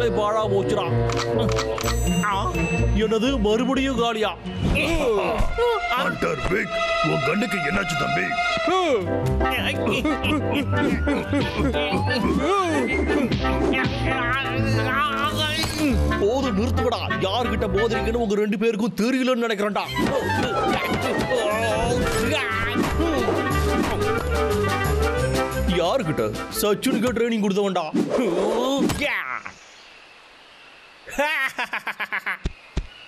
வேலை பாழா போச்சுடா. என்னது மறுபடியும் காலியா? ஹண்டர் விக், உன் கண்ணுக்கு என்னாச்சு தம்பி? போது நிறுத்துவடா. யாருகிட்ட போதுறீங்கன்னு உங்க 2 பேருக்கும் தெரியலன்னு நினைக்கிறேன்டா. யாருகிட்ட? சச்சுனுக்கு ட்ரைனிங் கொடுத்தவன்டா.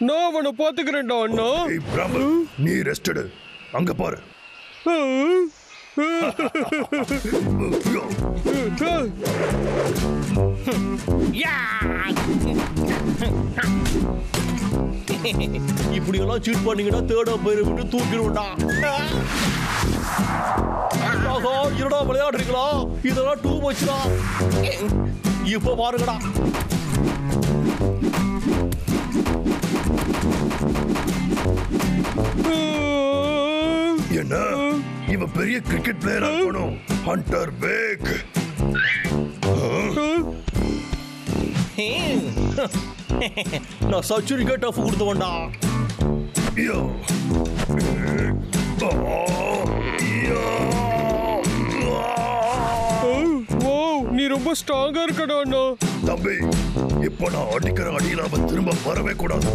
நான் அவனை பாத்துக்கிறேன்டா அண்ணா. நீ ரெஸ்ட் எடு. அங்க பாரு. இப்படி எல்லாம் சீட் பண்ணீங்கன்னா தேர்ட் பேரை விட்டு தூக்கிடுவோம்டா. என்னடா விளையாடுறீங்களா? இதெல்லாம் டூ மச்டா. இப்ப பாருங்கடா. என்ன இவன் பெரிய கிரிக்கெட் பிளேயர் ஆகணும். ஹண்டர் விக். நான் சச்சுரிக்கே டஃப் கொடுத்தவன்டா. நீ ரொம்ப ஸ்ட்ராங்கா இருக்கடா அண்ணா. தம்பி, இப்ப நான் அடிக்கிற அடியில அவன் திரும்ப வரவே கூடாது.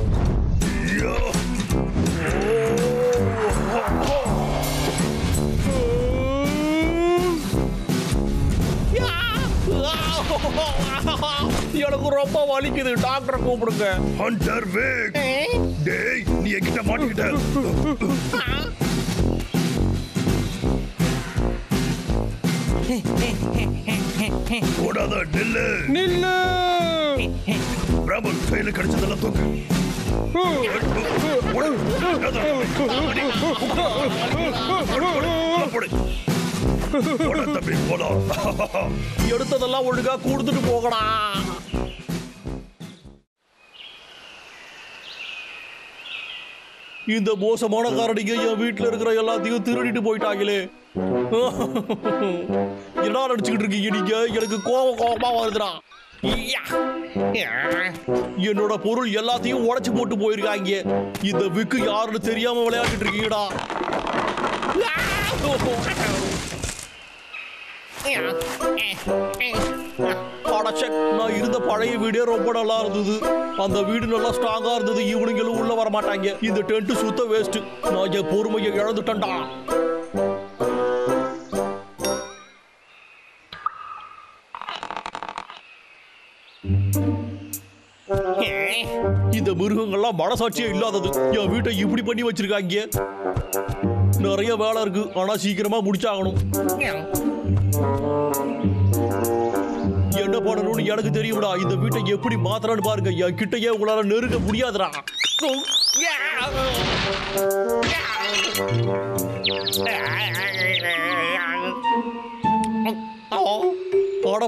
எனக்கு ரொம்ப வலிக்குது. டாக்டரை கூப்பிடுங்க. ஹண்டர் விக், டேய் நீ என்கிட்ட மாட்டிக்கிட்ட. ஓடாத, நில்லு நில்லு. பிரபல் கையில கிடைச்சதெல்லாம் தூக்கு. எடுத்ததெல்லாம் ஒழுங்கா கொடுத்துட்டு போகடா. இந்த மோசமான காரடிங்க என் வீட்டுல இருக்கிற எல்லாத்தையும் திருடிட்டு போயிட்டாங்களே. என்ன நடிச்சுக்கிட்டு இருக்கீங்க நீங்க? எனக்கு கோபமா வருதுடா. என்னோட பொருள் எல்லாத்தையும் உடைச்சு போட்டு போயிருக்காங்க. இந்த விக்கு யாருன்னு தெரியாம விளையாடிட்டு இருக்கீங்கடா. நான் இருந்த பழைய வீடே ரொம்ப நல்லா இருந்தது. அந்த வீடு நல்லா ஸ்ட்ராங்கா இருந்தது. இவனுங்களும் உள்ள வர மாட்டாங்க. இந்த டென்ட் சுத்த வேஸ்ட். நான் என் பொறுமையை இழந்துட்டேன்டா. இந்த மிருகங்கள்லாம் மனசாட்சியே இல்லாதது. என் வீட்டை இப்படி பண்ணி வச்சிருக்காங்க. நிறைய வேலை இருக்கு. ஆனா சீக்கிரமா முடிச்சாகணும். என்ன பண்ணணும்னு எனக்கு தெரியும்டா. இந்த வீட்டை எப்படி மாத்தறான்னு பாருங்க. என் கிட்டயே உங்களால நெருங்க முடியாதுடா.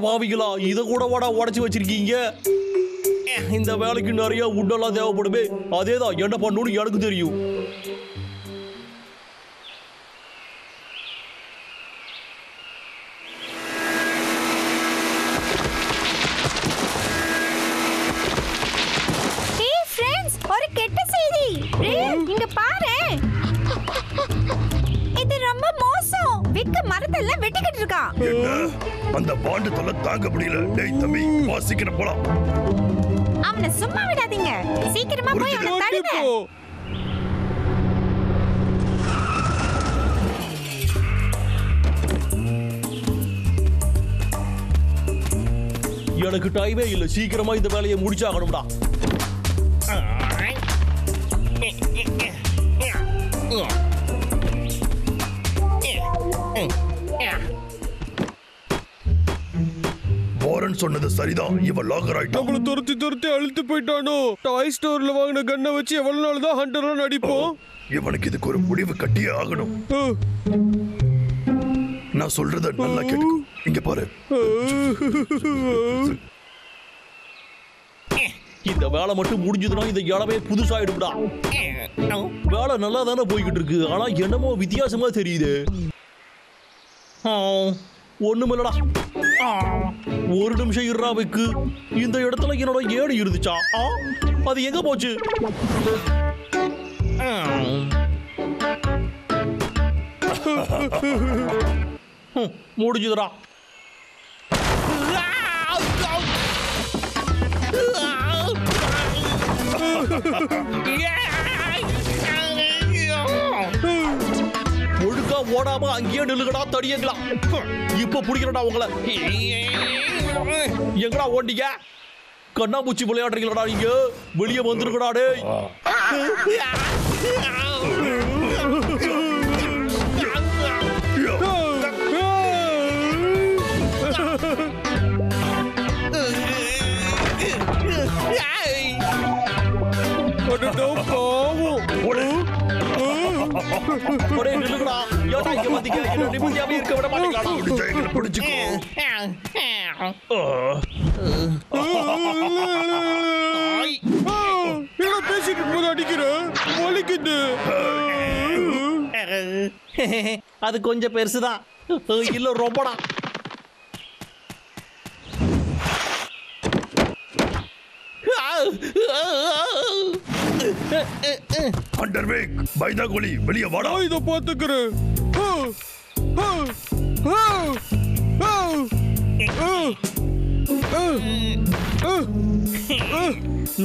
பாவிகளா, இதை கூட வாடா உடைச்சு வச்சிருக்கீங்க. இந்த வேலைக்கு நிறைய உட்டெல்லாம் தேவைப்படுமே. அதேதான் என்ன பண்ணணும்னு எனக்கு தெரியும். ஒரு கெட்ட செய்தி. இங்க பாரு, இது ரொம்ப மோசம். விக்கு மரத்தெல்லாம் வெட்டிக்கிட்டு இருக்கான். அந்த பாண்டு தொல்லை தாங்க முடியல. டேய் தம்பி, வா சீக்கிரம் போலாம். அவனை சும்மா விடாதீங்க. சீக்கிரமா போய் அவனை தடுங்க. எனக்கு டைமே இல்ல. சீக்கிரமா இந்த வேலையை முடிச்சாகணும்டா. வாரன் சொன்னது சரிதான். இவன் லாகர் ஆயிட்டான். நம்மள துரத்தி அழுத்து போயிட்டானோ. டாய் ஸ்டோர்ல வாங்கின கன்னை வச்சு எவ்வளவு நாள் தான் ஹண்டரா நடிப்போம்? இவனுக்கு இதுக்கு ஒரு முடிவு கட்டியே ஆகணும். நான் சொல்றத நல்லா கேட்டுக்கோ. இங்க பாரு. இந்த வேலை மட்டும் முடிஞ்சதுன்னா இந்த இடமே புதுசாயிடும்டா. வேலை நல்லா தானே போய்கிட்டு இருக்கு. ஆனா என்னமோ வித்தியாசமா தெரியுது. ஒண்ணுமில்லடா. ஒரு நிமிஷம் இருறா வைக்கு. இந்த இடத்துல என்னோட ஏடு இருந்துச்சா? அது எங்க போச்சு? முடிஞ்சுதுடா. ஒழுங்கா ஓடாம அங்கேயே நில்லுகடா தடியங்களா. இப்ப பிடிக்கிறடா உங்களை. எங்கடா ஓண்டிங்க? கண்ணாமூச்சி விளையாடுறீங்களா நீங்க? வெளியே வந்துருக்கடா டேய். நில்லுங்கடா. ஏடா இங்க வந்தீங்க? என்ன நிம்மதியாவே இருக்க விட மாட்டீங்களா? பிடிச்சுக்கோ. பேசிட்டு போது அடிக்கிற வலிக்குது. அது கொஞ்சம் பெருசுதான். இல்ல ரொம்படா. அண்டர்வேக் பைதாகோலி வெளியே வாடா. இத பாத்துக்கிறேன்.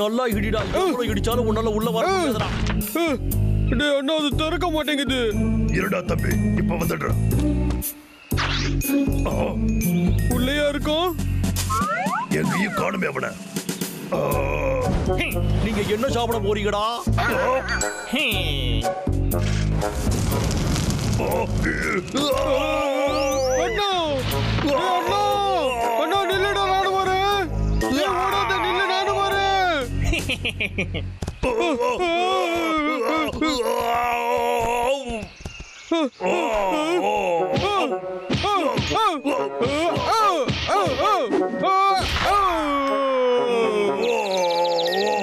நல்லா இடிடா. எவ்வளவு இடிச்சாலும் உன்னால உள்ள வர முடியாதுடா. டேய் அண்ணா அது திறக்க மாட்டேங்குது. இருடா தம்பி, இப்ப வந்துடுறேன். உள்ளேயா இருக்கும்? எங்கேயும் காணுமே அவன. நீங்க என்ன சாப்பிட போறீங்கடா? அண்ணா அண்ணா அண்ணா நில்லுடா, நானும் வரேன். ஓடாத, நில்லு, நானும் வரேன்.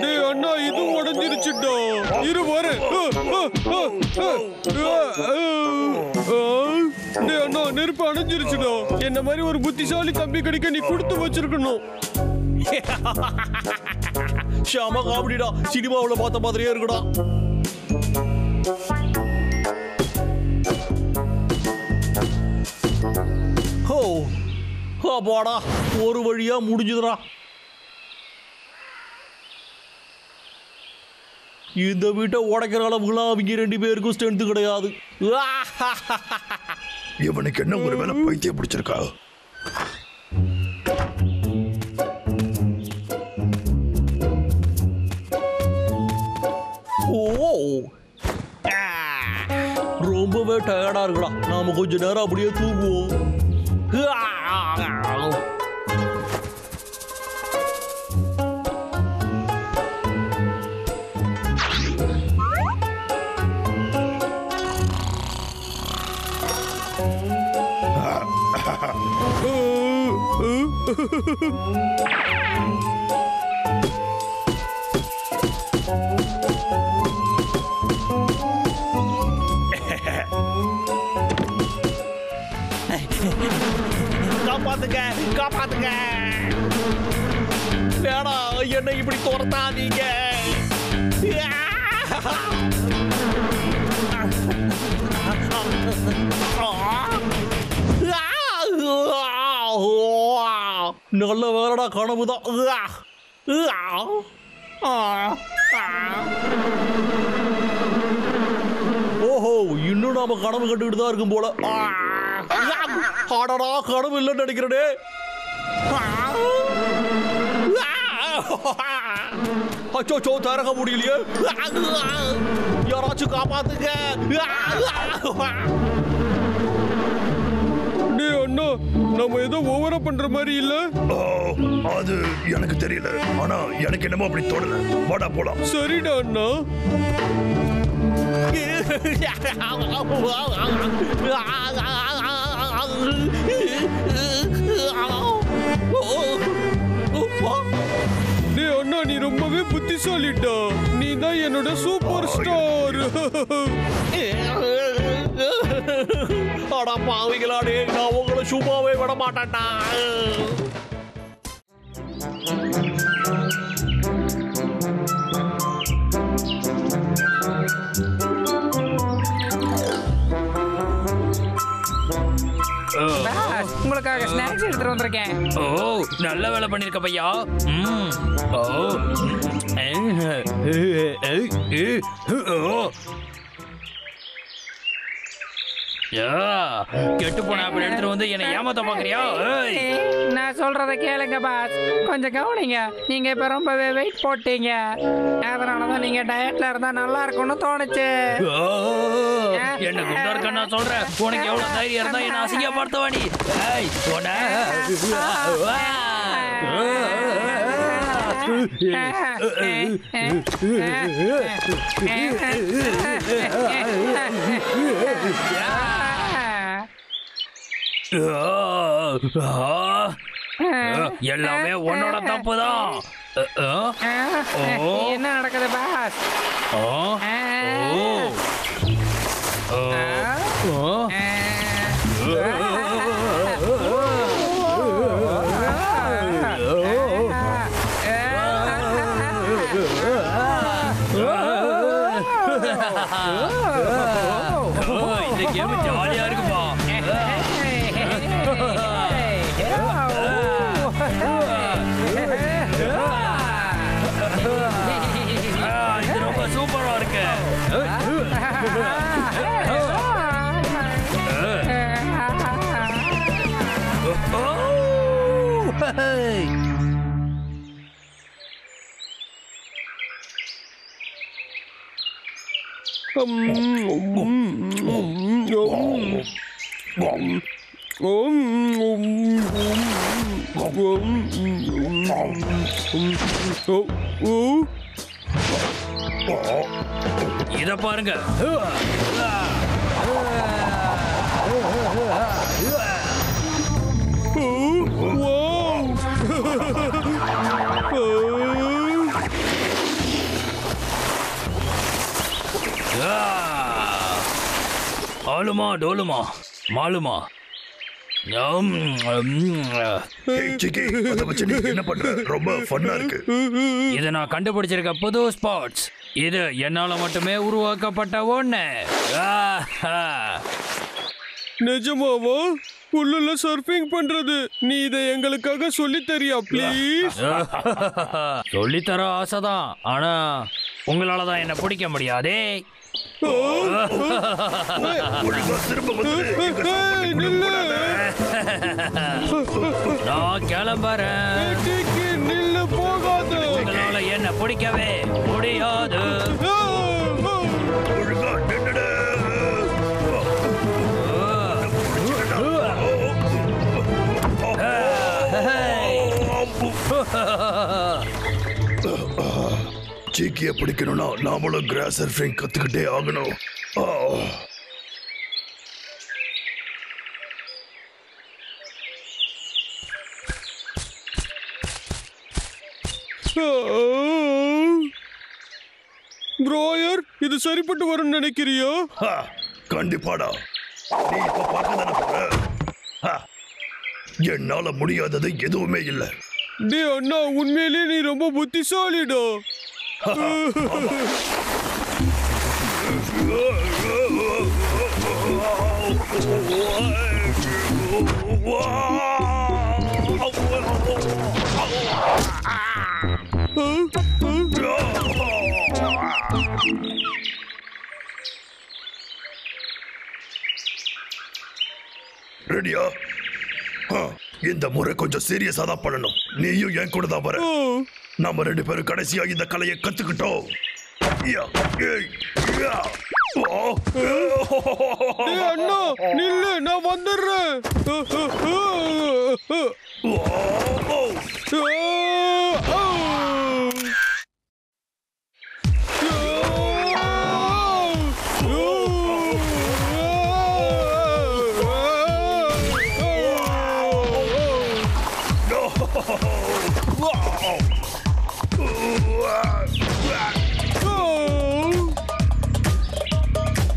டேய் அண்ணா இது உடைஞ்சிருச்சுடா. இரு வரேன். டேய் அண்ணா நெருப்பு அணைஞ்சிருச்சுடா. என்ன மாதிரி ஒரு புத்திசாலி தம்பி கிடைக்க நீ கொடுத்து வச்சிருக்கணும். ஷாமா காமெடிடா. சினிமாவுல பார்த்த மாதிரியே இருக்குடா. அப்பாடா, ஒரு வழியா முடிஞ்சுதுடா. இந்த வீட்டை உடைக்கிற அளவுக்குலாம் அவங்க 2 பேருக்கும் ஸ்ட்ரென்த் கிடையாது. இவனுக்கு என்ன ஒரு வேலை பைத்தியம் பிடிச்சிருக்கா? ரொம்பவே டயர்டா இருக்குடா. நாம கொஞ்ச நேரம் அப்படியே தூங்குவோம். காப்பாத்துங்க, காப்பாத்துங்க. வேணா, என்ன இப்படி துரத்தாதீங்க. நல்ல வேறடா, கனவுதான். ஓஹோ, இன்னும் நாம கனவு கண்டுகிட்டு தான் இருக்கும் போல. ஆடடா, கனவு இல்லைன்னு நினைக்கிறேனே. அச்சோ, திறக்க முடியலையே. யாராச்சும் காப்பாத்துங்க. அண்ணா நம்ம ஏதோ ஓவரா பண்ற மாதிரி இல்ல? அது எனக்கு தெரியல, ஆனா எனக்கு என்னமோ அப்படி தோணல. வாடா போலாம். சரிடா அண்ணா. டேய் அண்ணா நீ ரொம்பவே புத்திசாலிடா. நீ தான் என்னோட சூப்பர் ஸ்டார். அடா பாவிகளாடே, நான் உங்களை சும்மாவே விட மாட்டேன்டா. உங்களுக்காக ஸ்நாக்ஸ் எடுத்துட்டு வந்திருக்கேன். ஓ, நல்ல வேலை பண்ணிருக்க பையா. கெட்டு போன ஆப்பிள் எடுத்துட்டு வந்து என்னை ஏமாத்த பாக்குறியா? நான் சொல்றத கேளுங்க பாஸ், கொஞ்சம் கவனிங்க. நீங்க இப்ப ரொம்பவே வெயிட் போட்டீங்க, அதனாலதான் நீங்க டயட்ல இருந்தா நல்லா இருக்கும்னு தோணுச்சு. என்ன குண்டா இருக்க நான் சொல்றேன். உனக்கு எவ்வளவு தைரியம் இருந்தா என்ன அசிங்கப்படுத்தவா நீ? எல்லாமே உன்னோட தப்புதான். என்ன நடக்குது பாஸ்? இந்த கேம் ஜாலியா இருக்குப்பா. இது ரொம்ப சூப்பரா இருக்கு. இத பாருங்க. ஆளுமா டோலுமா மாலுமா. என்ன பண்ற? ரொம்ப ஃபன்னா இருக்கு. இதை நான் கண்டுபிடிச்சிருக்க புது ஸ்பாட்ஸ். இது என்னால மட்டுமே உருவாக்கப்பட்ட ஒண்ணு. நிஜமாவா? புல்லுல சர்ஃபிங் பண்றது? நீ இதை எங்களுக்காக சொல்லி தரியா ப்ளீஸ்? சொல்லித்தர ஆசைதான், ஆனா உங்களாலதான் என்ன பிடிக்க முடியாதே. நான் கிளம்புறேன். நில்லு, போகாத. உங்களால என்ன பிடிக்கவே முடியாது. சீக்கிய பிடிக்கணும்னா நாமளும் கிராஸ் சர்ஃபிங் கத்துக்கிட்டே ஆகணும். ப்ரோயர், இது சரிப்பட்டு வரும்னு நினைக்கிறியா? கண்டிப்பாடா. நீ இப்ப பார்க்க தானே போற. என்னால முடியாதது எதுவுமே இல்லை. டே அண்ணா, உண்மையிலே நீ ரொம்ப புத்திசாலிடா. ரெடியா? இந்த முறை கொஞ்சம் சீரியஸா தான் பண்ணணும். நீயும் என் கூட தான் வர. நாம ரெண்டு பேரும் கடைசியா இந்த கலையை கத்துக்கிட்டோம். அண்ணா நில்லு, நான் வந்துடுறேன்.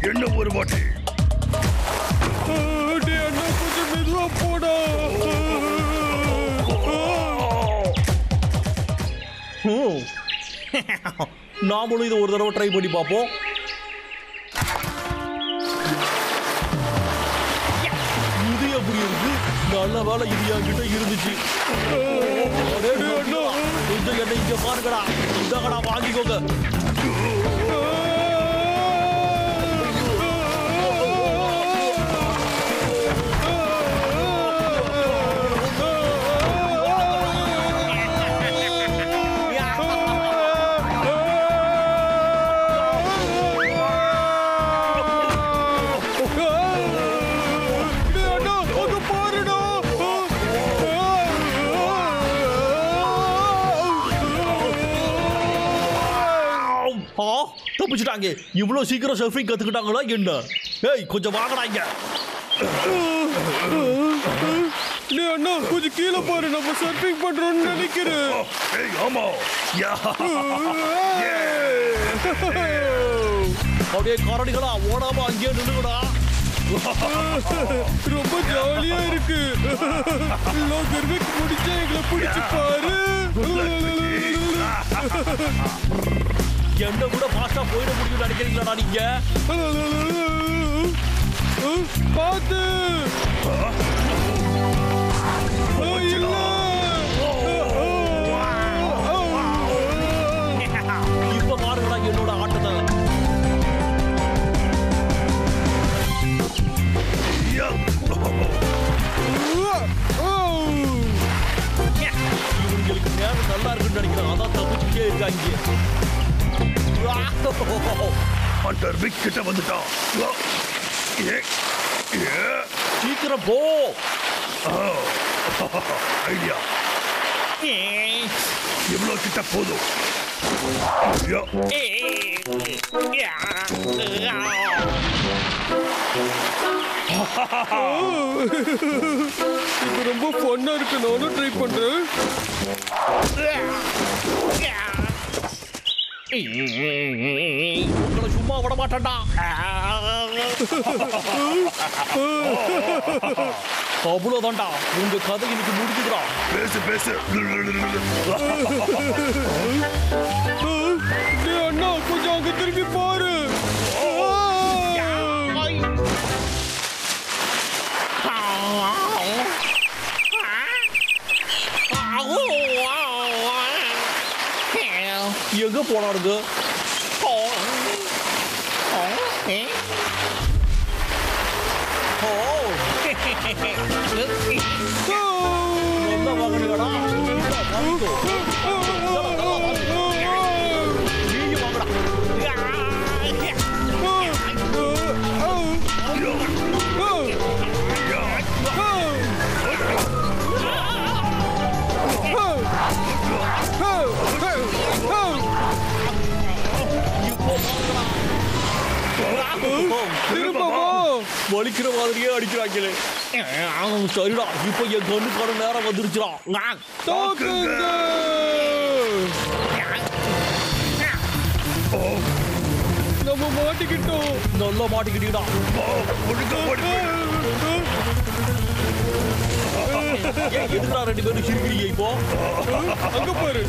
என்ன ஒரு வாட்டி நாமளும் இதை ஒரு தடவை ட்ரை பண்ணி பார்ப்போம். இது எப்படி இருக்கு? நல்ல வேலை இது என்கிட்ட இருந்துச்சு. கொஞ்சம் என்ன இங்க பாருங்கடா, இதாங்கடா வாங்கிக்கோங்க. தப்பிச்சுட்டாங்க. இவ்வளவு சீக்கிரம் சர்ஃபிங் கத்துக்கிட்டாங்களா என்ன? ஏய் கொஞ்சம் வாங்கடாங்க. அண்ணா கொஞ்சம் கீழே பாரு, நம்ம சர்ஃபிங் பண்றோம்னு நினைக்கிறேன். ஆமா. அப்படியே கரடிகளா ஓடாம அங்கேயே நின்னுடா. ரொம்ப ஜாலியா இருக்கு. சர்ஃபிங் முடிச்சா எங்களை பிடிச்சு பாரு. என்ன கூட ஃபாஸ்டா போயிட முடியும் நினைக்கிறீங்களா நீங்க? பாத்து இப்ப பாருங்கடா என்னோட ஆட்டத்தை. இவங்களுக்கு நேரம் நல்லா இருக்குன்னு நினைக்கிறேன். அதான் தப்பிச்சுட்டே இருக்காங்க. ஹண்டர் விக் கிட்ட வந்துட்டான். சீக்கிரம் போ. ஐடியா எவ்வளவு கிட்ட போதும். இது ரொம்ப ஃபன்னா இருக்கு. நானும் ட்ரை பண்றேன். உங்களை சும்மா விட மாட்டேன்டா. அவ்வளவுதான்டா, உங்க கதை இன்னைக்கு முடிஞ்சுக்கிறா. பேசு பேசு. அண்ணா கொஞ்சம் அங்க திரும்பி பாரு. எங்க போனாருங்க? நல்ல வாங்கினீங்கடா. நீங்க வாங்கடா. வலிக்கிற மாதிரியே அடிக்கிறாங்களே. சரிடா, இப்ப என் கண்ணுக்கான நேரம் வந்துருச்சுடா. நம்ம மாட்டிக்கிட்டோம். நல்லா மாட்டிக்கிட்டீங்கடா. எதுக்குடா ரெண்டு பேரும் சிரிக்கிறீங்க இப்போ? அங்க பாரு.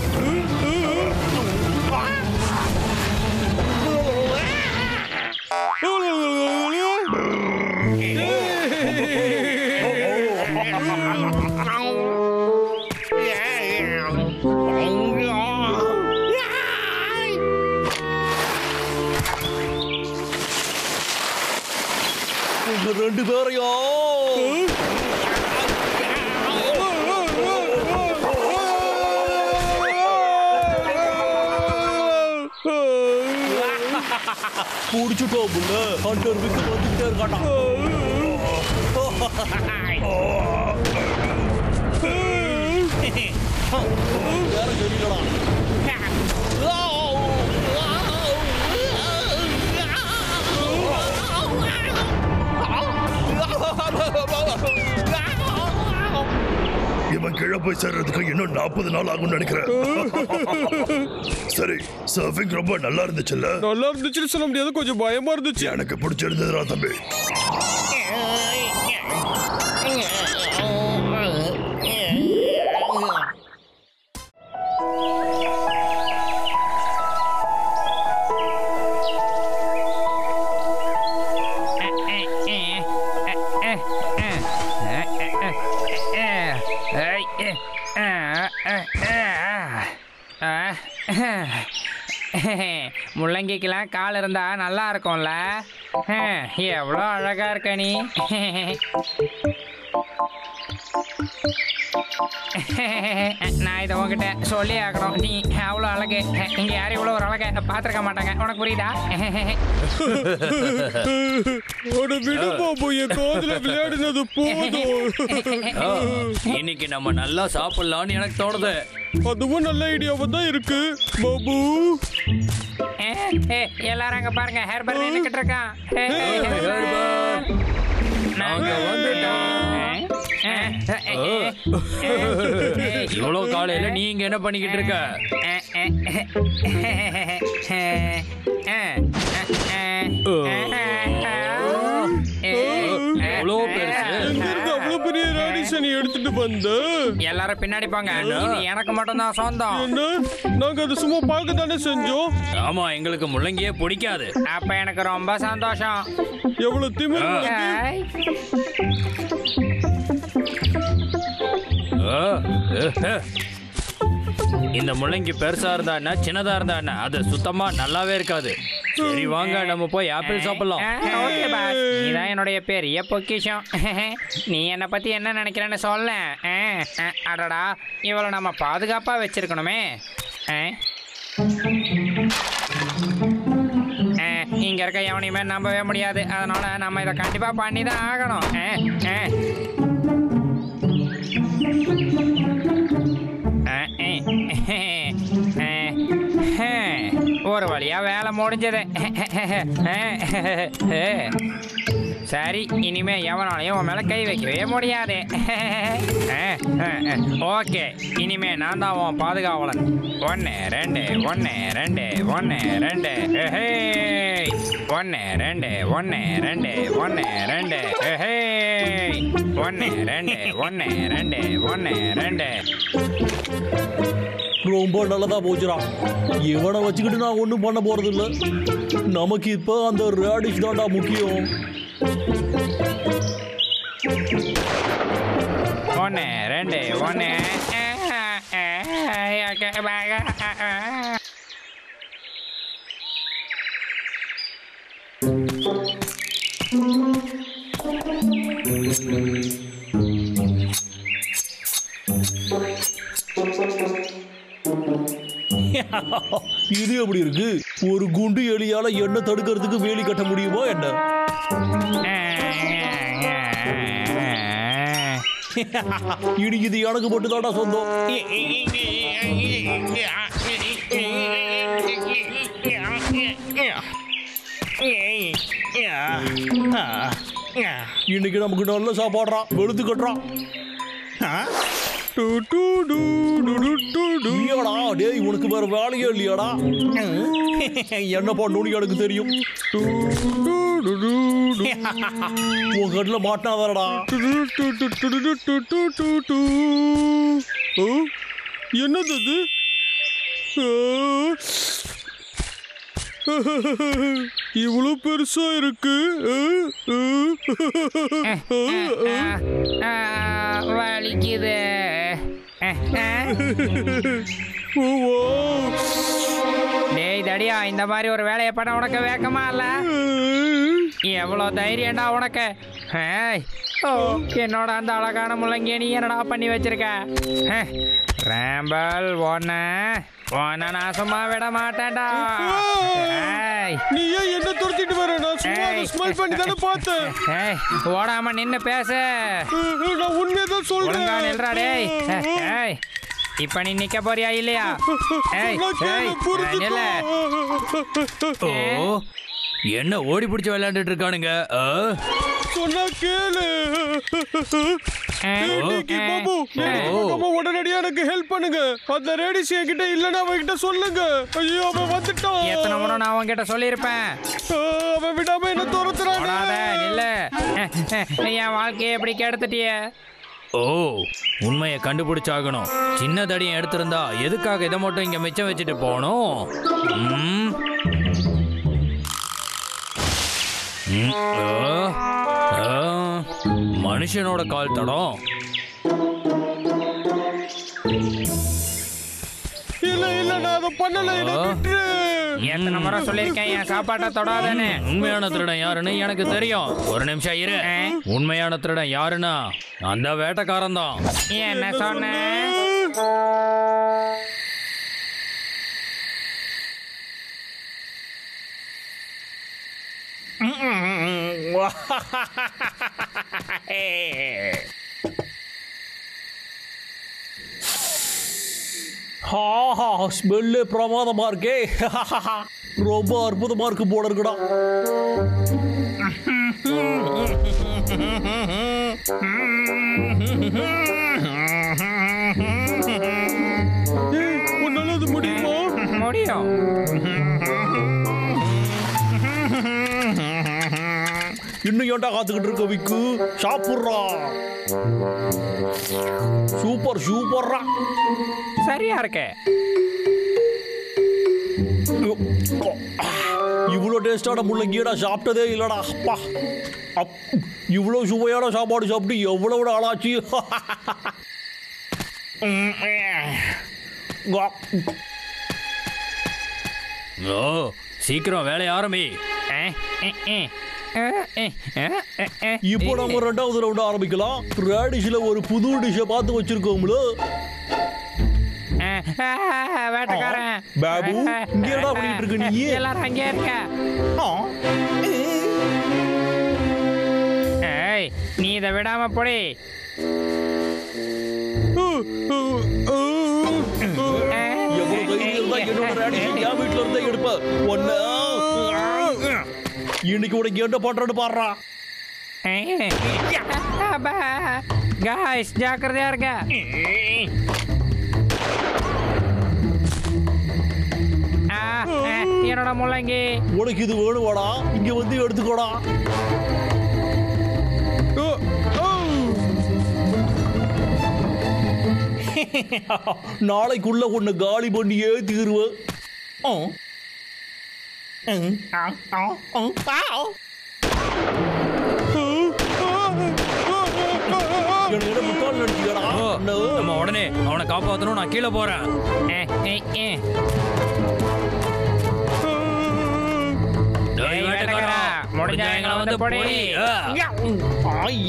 உங்க ரெண்டு பேரையும் புடிச்சுட்டோம் புள்ள. ஹண்டர் விக்கு வந்துகிட்டே இருக்காண்டா. வேற தெரியலடா. இவன் கீழே போய் சேர்றதுக்கு இன்னும் 40 நாள் ஆகும்னு நினைக்கிறேன். சரி, சர்ஃபிங் ரொம்ப நல்லா இருந்துச்சுல்ல? நல்லா இருந்துச்சுன்னு சொல்ல முடியாது, கொஞ்சம் பயமா இருந்துச்சு. எனக்கு பிடிச்சிருந்ததுடா தம்பி. முள்ளங்கிக்கெல்லாம் கால் இருந்தா நல்லா இருக்கும்ல. எவ்வளோ அழகா இருக்க நீ. நான் இதை உங்ககிட்ட சொல்லி ஆகணும். நீ அவ்வளோ அழகு. இங்க யாரும் இவ்வளோ ஒரு அழகை பார்த்துருக்க மாட்டாங்க. உனக்கு புரியுதா? விடு பாபு, என் காதுல விளையாடுனது போதும். இன்னைக்கு நம்ம நல்லா சாப்பிடலாம்னு எனக்கு தோணுது. அதுவும் நல்ல ஐடியாவா தான் இருக்கு பாபு. எல்லாரும் அங்க பாருங்க, ஹேர்பர் நின்னுக்கிட்டு இருக்கான். நாங்க வந்துட்டோம். இவ்வளோ காலையில நீங்க என்ன பண்ணிக்கிட்டு இருக்க? எவ்வளோ பெருசு. அவ்வளவு பெரிய ரேடிஷன் எடுத்துட்டு வந்த. எல்லாரும் பின்னாடி போங்க. இது எனக்கு மட்டும் தான் சொந்தம். என்ன, நாங்க அது சும்மா பார்க்க தானே செஞ்சோம். ஆமா, எங்களுக்கு முள்ளங்கியே பிடிக்காது. அப்ப எனக்கு ரொம்ப சந்தோஷம். எவ்வளவு திமிரு. இந்த முள்ளங்கி பெருசா இருந்தா என்ன, சின்னதா இருந்தா என்ன, அது சுத்தமா நல்லாவே இருக்காது. சரி வாங்க, நம்ம போய் ஆப்பிள் சாப்பிடலாம். ஓகே பாஸ், நீதான் என்னுடைய பெரிய பொக்கிஷம். நீ என்னை பத்தி என்ன நினைக்கிறேன்னு சொல்ல. அடடா, இவளை நம்ம பாதுகாப்பா வச்சிருக்கணுமே. இங்க இருக்க எவனையுமே நம்பவே முடியாது. அதனால நம்ம இதை கண்டிப்பா பண்ணி தான் ஆகணும். ஒரு வழியா வேலை முடிஞ்சது. சரி, இனிமே எவனாலையும் உன் மேல கை வைக்கவே முடியாது. ஓகே, இனிமே நான் தான் உன் பாதுகாவலன். 1 2 1 2 1 2 1 2 1 2 1 2 1 2 1 2 1 2. ரொம்ப நல்லதா போச்சுடா. இவனை வச்சுக்கிட்டு நான் ஒன்றும் பண்ண போறது இல்லை. நமக்கு இப்போ அந்த ரேடிஷ் தான்டா முக்கியம். 1 2 1. இது எப்படி இருக்கு? ஒரு குண்டு எலியால என்ன தடுக்கிறதுக்கு வேலி கட்ட முடியுமா என்ன? இனி இது எனக்கு மட்டும் தான்டா சொந்தம். இன்னைக்கு நமக்கு நல்ல சாப்பாடுறான், வெளுத்து கட்டுறான். டேய், உனக்கு வேற வேலையே இல்லையாடா? என்ன பண்ணணும்னு எனக்கு தெரியும். உன் கட்டில மாட்டினாதாரடா. என்னது அது? இவ்வளவு பெருசா இருக்கு. வலிக்குது. டேய் தடியா, இந்த மாதிரி ஒரு வேலையை பண்ண உனக்கு வேக்கமா இல்ல? எவ்வளோ தைரியம்டா உனக்கு. என்னோட அந்த அழகான முள்ளங்கிய நீ என்னடா பண்ணி வச்சிருக்க? ரேம்பல், ஒன்ன நான் சும்மா விட மாட்டேன்டா. நீ ஏன் என்ன துரத்திட்டு வர? நான் சும்மா ஸ்மைல் பண்ணி தானே பார்த்தேன். ஓடாம நின்னு பேசு. நான் உண்மையதான் சொல்றேன். நில்றா டேய். இப்ப நீ நிக்க போறியா இல்லையா? என்ன ஓடி பிடிச்சு விளையாண்டுட்டு இருக்கானுங்க? சொன்னா கேளு. உடனடியா எனக்கு ஹெல்ப் பண்ணுங்க. அந்த ரேடிஷ் என்கிட்ட இல்லன்னா அவன்கிட்ட சொல்லுங்க. ஐயோ, அவன் வந்துட்டான். எத்தனை முறை நான் அவன்கிட்ட சொல்லியிருப்பேன். அவன் விடாம என்ன துரத்துறான். இல்ல, என் வாழ்க்கையை எப்படி கெடுத்துட்டிய? ஓ, உண்மையை கண்டுபிடிச்சாகணும். சின்ன தடியை எடுத்திருந்தா எதுக்காக இதை மட்டும் இங்க மிச்சம் வச்சுட்டு போகணும்? மனுஷனோட கால் தடம். இல்ல இல்ல நான் அதை பண்ணல. என்னை விட்டுரு. எத்தனை முறை சொல்லியிருக்கேன் என் சாப்பாட்டை தொடாதேன்னு. உண்மையான திருடன் யாருன்னு எனக்கு தெரியும். ஒரு நிமிஷம் இரு. உண்மையான திருடன் யாருன்னா அந்த வேட்டைக்காரன் தான். என்ன சொன்ன? ஸ்மெல்லே பிரமாதமா இருக்கே. ரொம்ப அற்புதமா இருக்கு போல இருக்குடா. உன்னால அது முடியுமா? முடியும். இன்னும் ஏன்டா காத்துக்கிட்டு இருக்க விக்கு? சாப்பிட்றா. சூப்பர் சூப்பர்ரா. சரியா இருக்கே. இவ்வளோ டேஸ்டான முள்ளங்கியடா சாப்பிட்டதே இல்லடா. அப்பா இவ்வளோ சுவையான சாப்பாடு சாப்பிட்டு எவ்வளவு ஆளாச்சு. ஓ சீக்கிரம் வேலையை ஆரம்பி. இப்போ நம்ம 2வது ரவுண்ட் ஆரம்பிக்கலாம். ரேடிஷ்ல ஒரு புது டிஷ்ஷை பார்த்து வச்சிருக்கோம்ல. வேட்டைக்காரன் பாபு, இங்க என்னடா பண்ணிட்டு இருக்க நீ? எல்லாரும் அங்கே இருக்க. ஏய், நீ இதை விடாம போடி. எவ்வளவு தைரியம் இருந்தா என்னோட ரேடிஷ் என் வீட்டுல இருந்தா எடுப்ப. ஒன்னு இன்னைக்கு உனக்கு என்ன பண்றேன்னு பாடுறா. காய்ஸ் ஜாக்கிரதையா இருக்க. என்னோட முள்ளங்கி. உனக்கு இது வேணுவாடா, இங்க வந்து எடுத்துக்கோடா. நாளைக்குள்ள உன்னை காலி பண்ணியே தீருவேன். நம்ம உடனே அவனை காப்பாத்தணும். நான் கீழே போறேன்.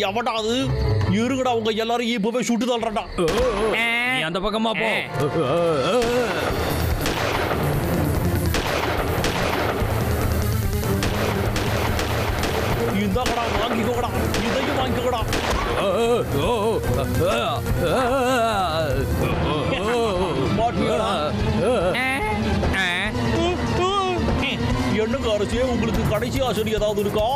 எவடாது இருங்கடா, உங்க எல்லாரும் இப்பவே சுட்டு தள்ளுறா. நீ அந்த பக்கமா போ. இந்தாக்கடா, வாங்கிக்கோடா. இதையும் வாங்கிக்கோடா. மாட்டியாடா. என்னங்க அரசே, உங்களுக்கு கடைசி ஆசை ஏதாவது இருக்கா?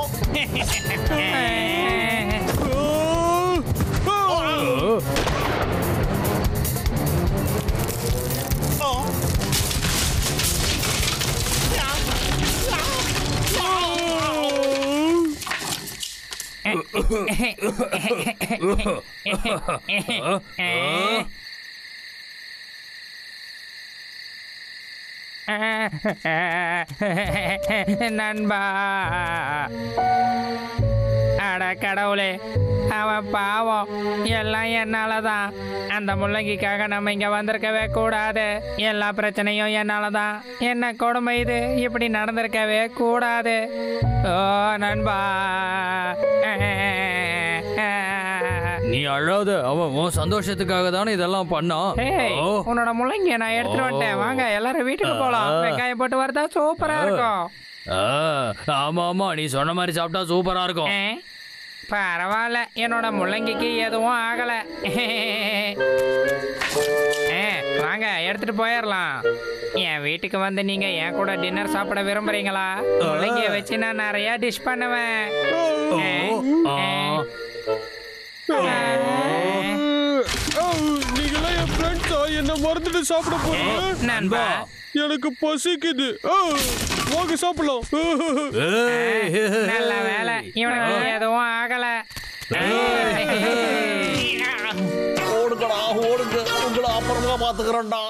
நண்பா, அட கடவுளே, அவன் பாவம். எல்லாம் என்னாலதான். அந்த முள்ளங்கிக்காக நம்ம இங்க வந்திருக்கவே கூடாது. எல்லா பிரச்சனையும் என்னாலதான். என்ன கொடுமை இது, இப்படி நடந்திருக்கவே கூடாது. ஓ நண்பா, நீ அழாத. அவன் உன் சந்தோஷத்துக்காக தானே இதெல்லாம் பண்ணான். உன்னோட முள்ளங்கிய நான் எடுத்துட்டு வந்துட்டேன். வாங்க எல்லாரும் வீட்டுக்கு போலாம். வெங்காயம் போட்டு வரதா சூப்பரா இருக்கும். ஆமா ஆமா, நீ சொன்ன மாதிரி சாப்பிட்டா சூப்பரா இருக்கும். பரவாயில்ல, என்னோட முள்ளங்கிக்கு எதுவும் ஆகல. வாங்க எடுத்துட்டு போயிடலாம். என் வீட்டுக்கு வந்து நீங்க என் கூட டின்னர் சாப்பிட விரும்புறீங்களா? முள்ளங்கிய வச்சு நான் நிறைய டிஷ் பண்ணுவேன். நீங்களா என் ஃப்ரெண்ட்ஸா? என்ன மறந்துட்டு சாப்பிட போறீங்க? நண்பா, எனக்கு பசிக்குது. வாங்க சாப்பிடலாம். நல்ல வேலை, இவனுக்கு எதுவும் ஆகல. ஓடுங்கடா, ஓடுங்க. உங்களை அப்புறமா பாத்துக்கிறேன்டா.